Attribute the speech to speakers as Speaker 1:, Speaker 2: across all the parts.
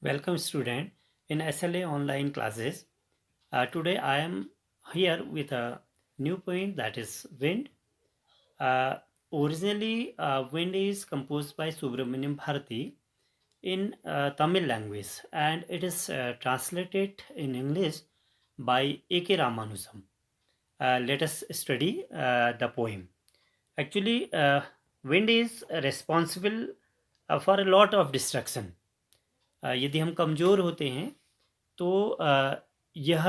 Speaker 1: Welcome student in SLA online classes. Today I am here with a new point, that is wind. Uh, Originally wind is composed by Subramaniam Bharati in Tamil language, and it is translated in English by A.K. Ramanujam. Let us study the poem. Actually, wind is responsible for a lot of destruction. यदि हम कमज़ोर होते हैं तो यह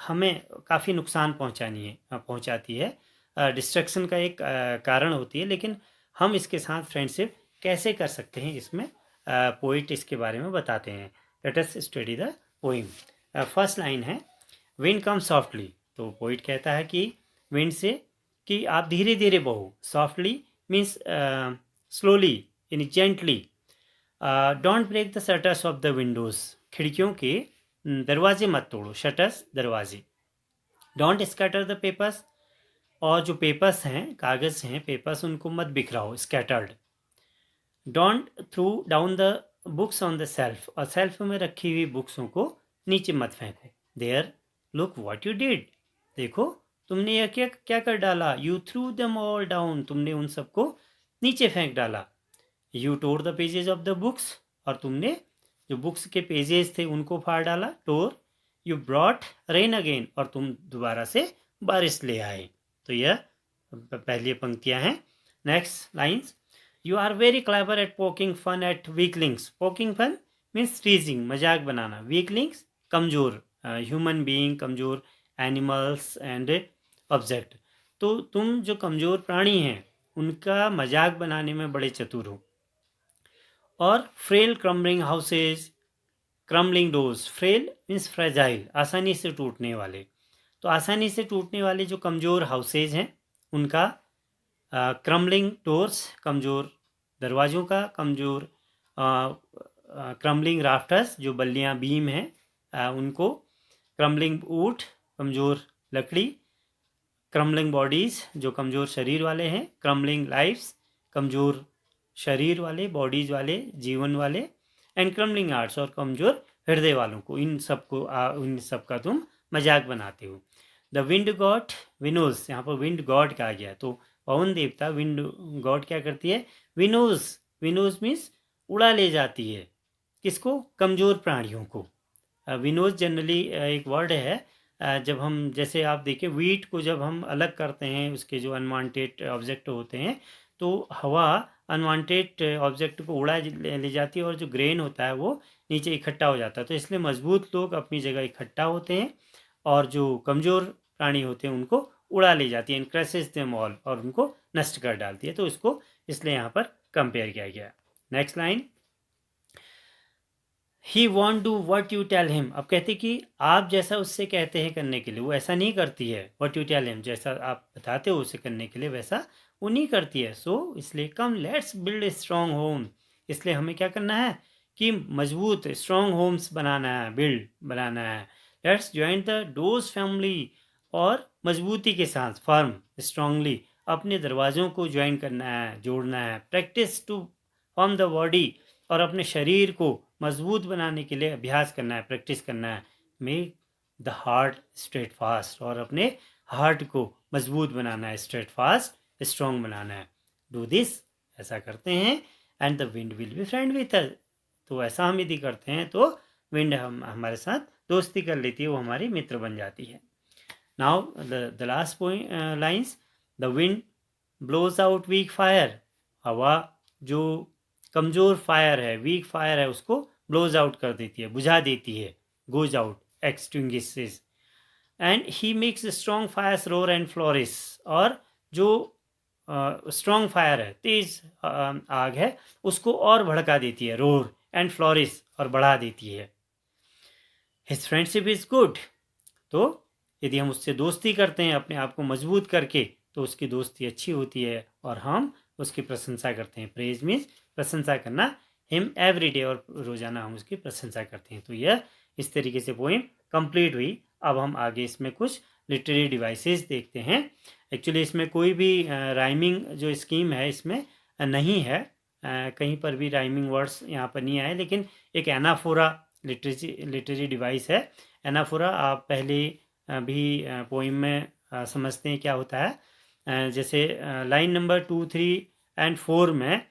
Speaker 1: हमें काफ़ी नुकसान पहुंचाती है, डिस्ट्रक्शन का एक कारण होती है। लेकिन हम इसके साथ फ्रेंडशिप कैसे कर सकते हैं, इसमें पोइट इसके बारे में बताते हैं। Let us study the poem. First line है विंड कम सॉफ्टली। तो पोइट कहता है कि विंड से कि आप धीरे धीरे बहो। Softly means slowly, in gently. Don't break the shutters of the windows. खिड़कियों के दरवाजे मत तोड़ो। शटर्स दरवाजे। Don't scatter the papers. और जो पेपर्स हैं, कागज हैं, पेपर्स, उनको मत बिखराओ, scattered. Don't throw down the books on the shelf. और सेल्फ में रखी हुई बुक्सों को नीचे मत फेंको। There look what you did. देखो तुमने यह क्या क्या कर डाला। You through them all down. तुमने उन सबको नीचे फेंक डाला। You tore the pages of the books. और तुमने जो बुक्स के पेजेस थे उनको फाड़ डाला, tore. You brought rain again. और तुम दोबारा से बारिश ले आए। तो यह पहली पंक्तियां हैं। Next lines. You are very clever at poking fun at weaklings. Poking fun means teasing, मजाक बनाना। वीकलिंग्स कमजोर, ह्यूमन बीइंग, कमजोर एनिमल्स एंड ऑब्जेक्ट। तो तुम जो कमजोर प्राणी हैं उनका मजाक बनाने में बड़े चतुर हो। और frail crumbling houses, crumbling doors. Frail means fragile, आसानी से टूटने वाले। तो आसानी से टूटने वाले जो कमज़ोर हाउसेज हैं उनका, क्रम्बलिंग डोर्स कमज़ोर दरवाज़ों का, कमज़ोर क्रम्बलिंग राफ्टर्स जो बल्लियाँ बीम हैं उनको, क्रम्बलिंग वुड कमज़ोर लकड़ी, क्रम्बलिंग बॉडीज़ जो कमज़ोर शरीर वाले हैं, क्रम्बलिंग लाइफ्स कमज़ोर शरीर वाले, बॉडीज वाले, जीवन वाले, एंड क्रम्बलिंग आर्ट्स और कमज़ोर हृदय वालों को, इन सबका तुम मजाक बनाते हो। द विंड गॉड विनोज। यहाँ पर विंड गॉड कहा गया। तो पवन देवता, विंड गॉड क्या करती है, विनोज। विनोज मीन्स उड़ा ले जाती है। किसको, कमज़ोर प्राणियों को। विनोज जनरली एक वर्ड है। जब हम, जैसे आप देखें, वीट को जब हम अलग करते हैं, उसके जो अनवांटेड ऑब्जेक्ट होते हैं, तो हवा अनवांटेड ऑब्जेक्ट को उड़ा ले जाती है और जो ग्रेन होता है वो नीचे इकट्ठा हो जाता है। तो इसलिए मजबूत लोग अपनी जगह इकट्ठा होते हैं और जो कमज़ोर प्राणी होते हैं उनको उड़ा ले जाती है, क्रशेस देम ऑल, और उनको नष्ट कर डालती है। तो इसको इसलिए यहाँ पर कंपेयर किया गया। Next line. He won't do what you tell him. अब कहते कि आप जैसा उससे कहते हैं करने के लिए वो ऐसा नहीं करती है। वट यू टेल हिम, जैसा आप बताते हो उसे करने के लिए वैसा वो नहीं करती है। सो इसलिए come let's build a strong home. इसलिए हमें क्या करना है कि मजबूत स्ट्रॉन्ग होम्स बनाना है, बिल्ड बनाना है। Let's join the doors family. और मजबूती के साथ, फर्म, स्ट्रांगली अपने दरवाज़ों को ज्वाइन करना है, जोड़ना है। Practice to form the body. और अपने शरीर को मजबूत बनाने के लिए अभ्यास करना है, प्रैक्टिस करना है। Make the heart straight fast. और अपने हार्ट को मजबूत बनाना है, स्ट्रेट फास्ट, स्ट्रॉन्ग बनाना है। डू दिस, ऐसा करते हैं, and the wind will be friend with us. तो ऐसा हम यदि करते हैं तो विंड हमारे साथ दोस्ती कर लेती है, वो हमारी मित्र बन जाती है। Now the last point lines. The wind blows out weak fire. हवा जो कमज़ोर फायर है, वीक फायर है, उसको ब्लोज आउट कर देती है, बुझा देती है। Goes out, extinguishes. And he makes strong fires roar and flourish. और जो स्ट्रॉन्ग फायर है, तेज आग है, उसको और भड़का देती है, रोर एंड फ्लोरिश, और बढ़ा देती है। His friendship is good. तो यदि हम उससे दोस्ती करते हैं अपने आप को मजबूत करके, तो उसकी दोस्ती अच्छी होती है और हम उसकी प्रशंसा करते हैं। प्रेज मीन्स प्रशंसा करना। हिम एवरी डे, और रोजाना हम उसकी प्रशंसा करते हैं। तो यह इस तरीके से पोइम कंप्लीट हुई। अब हम आगे इसमें कुछ लिटरेरी डिवाइसेस देखते हैं। एक्चुअली इसमें कोई भी राइमिंग जो स्कीम है इसमें नहीं है, कहीं पर भी राइमिंग वर्ड्स यहाँ पर नहीं आए, लेकिन एक एनाफोरा लिटरेरी डिवाइस है। एनाफोरा आप पहले भी पोइम में समझते हैं क्या होता है। जैसे लाइन नंबर 2, 3 एंड 4 में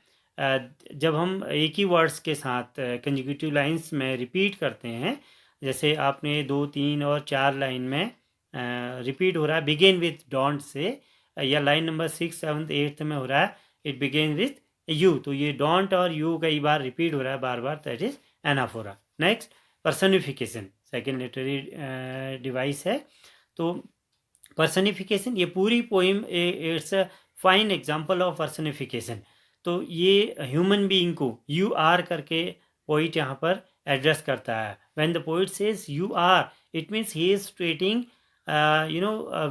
Speaker 1: जब हम एक ही वर्ड्स के साथ कंजिक्यूटिव लाइंस में रिपीट करते हैं, जैसे आपने 2, 3 और 4 लाइन में रिपीट हो रहा है बिगिन विथ डोंट से, या लाइन नंबर 6, 7, 8 में हो रहा है इट बिगिन विथ यू, तो ये डोंट और यू कई बार रिपीट हो रहा है बार बार, that is anaphora. Next, personification second literary device है। तो पर्सनिफिकेशन, ये पूरी poem it's a fine example of personification. तो ये ह्यूमन बीइंग को यू आर करके पोइट यहाँ पर एड्रेस करता है। When the poet says you are, it means he is treating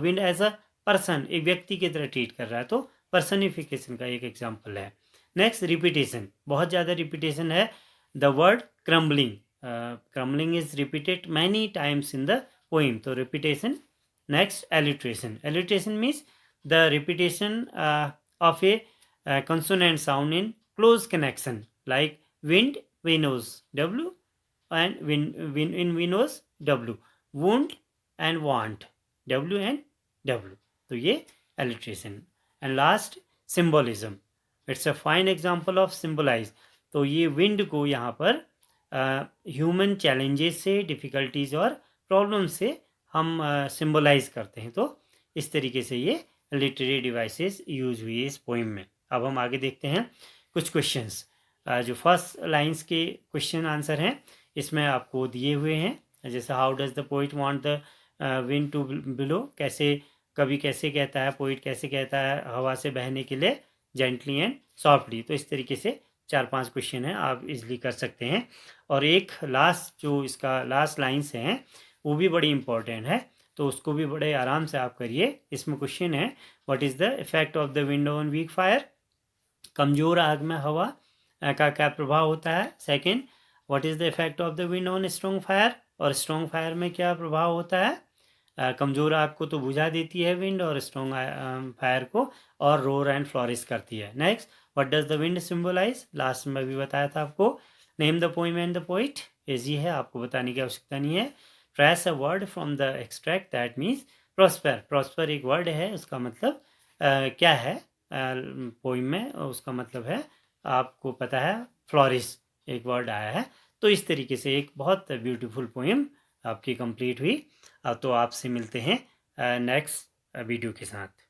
Speaker 1: wind as a person, एक व्यक्ति की तरह ट्रीट कर रहा है, तो पर्सनिफिकेशन का एक एग्जाम्पल है। नेक्स्ट, रिपीटेशन, बहुत ज़्यादा रिपीटेशन है। The word crumbling, crumbling is repeated many times in the poem, तो repetition. Next, alliteration. Alliteration means the repetition of a consonant sound in close connection, like wind, windows, W, and in windows, W. Wound and want, W and W. तो ये alliteration. And last, symbolism. It's a fine example of symbolize. तो ये wind को यहाँ पर human challenges से, difficulties और problem से हम सिंबलाइज करते हैं। तो इस तरीके से ये लिटरेरी डिवाइसेस यूज हुई है इस पोइम में। अब हम आगे देखते हैं कुछ क्वेश्चंस। जो फर्स्ट लाइंस के क्वेश्चन आंसर हैं इसमें आपको दिए हुए हैं, जैसे how does the poet want the wind to blow, कैसे कभी कैसे कहता है पोइट, कैसे कहता है हवा से बहने के लिए, जेंटली एंड सॉफ्टली। तो इस तरीके से 4-5 क्वेश्चन हैं, आप इजली कर सकते हैं। और एक लास्ट, जो इसका लास्ट लाइन्स हैं वो भी बड़ी इंपॉर्टेंट है, तो उसको भी बड़े आराम से आप करिए। इसमें क्वेश्चन है, what is the effect of the wind on weak fire, कमजोर आग में हवा का क्या प्रभाव होता है। Second, what is the effect of the wind on strong fire, और स्ट्रॉन्ग फायर में क्या प्रभाव होता है। कमजोर आग को तो बुझा देती है विंड, और स्ट्रॉन्ग फायर को और रोर एंड फ्लोरिश करती है। Next, what does the wind symbolise, last में भी बताया था आपको। Name the poem and the poet, easy है, आपको बताने की आवश्यकता नहीं है। Trace a word from the extract, that means prosper. Prosper एक वर्ड है, उसका मतलब क्या है पोइम में, उसका मतलब है, आपको पता है, फ्लोरिश एक वर्ड आया है। तो इस तरीके से एक बहुत ब्यूटीफुल पोइम आपकी कंप्लीट हुई। तो आपसे मिलते हैं नेक्स्ट वीडियो के साथ।